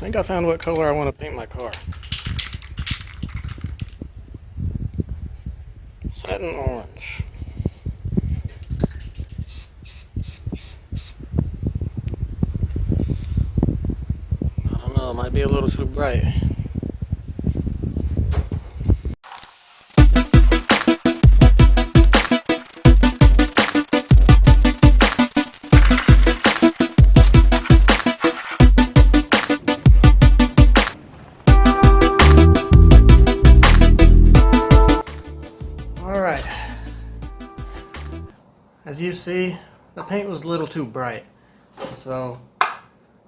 think I found what color I want to paint my car. Satin orange. I don't know, it might be a little too bright. Alright, as you see, the paint was a little too bright, so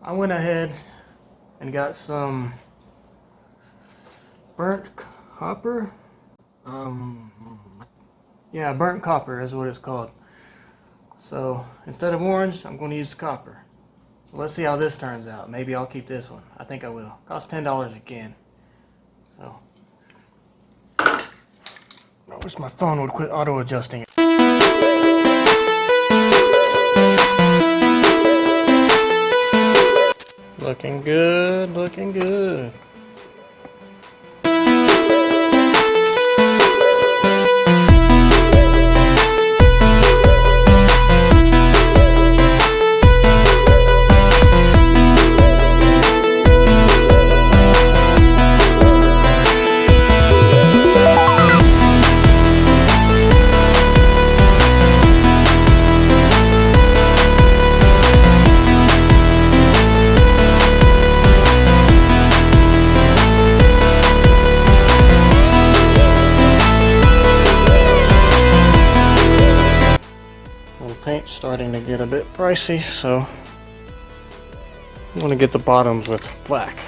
I went ahead and got some burnt copper. Yeah, burnt copper is what it's called. So instead of orange, I'm going to use copper. So let's see how this turns out. Maybe I'll keep this one. I think I will. Cost $10 a can. So I wish my phone would quit auto-adjusting it. Looking good, looking good. Paint's starting to get a bit pricey, so I'm going to get the bottoms with black.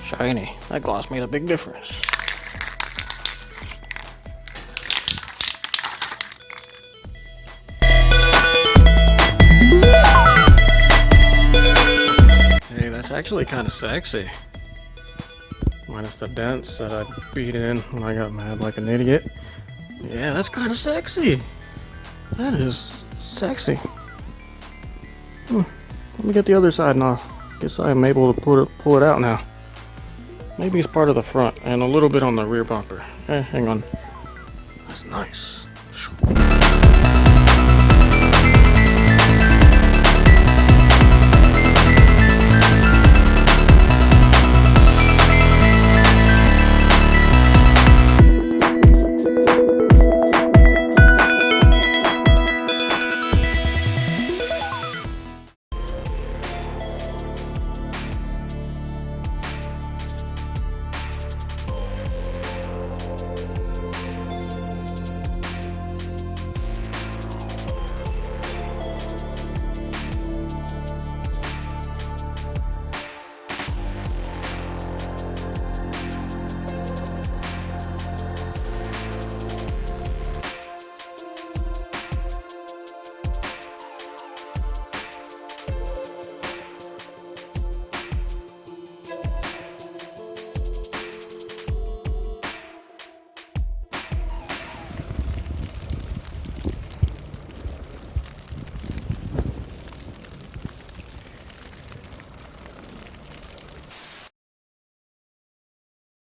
Shiny. That gloss made a big difference. Hey, that's actually kind of sexy. Minus the dents that I beat in when I got mad like an idiot. Yeah, that's kind of sexy. That is sexy. Let me get the other side now. Guess I am able to pull it out now. Maybe it's part of the front and a little bit on the rear bumper. Hang on. That's nice.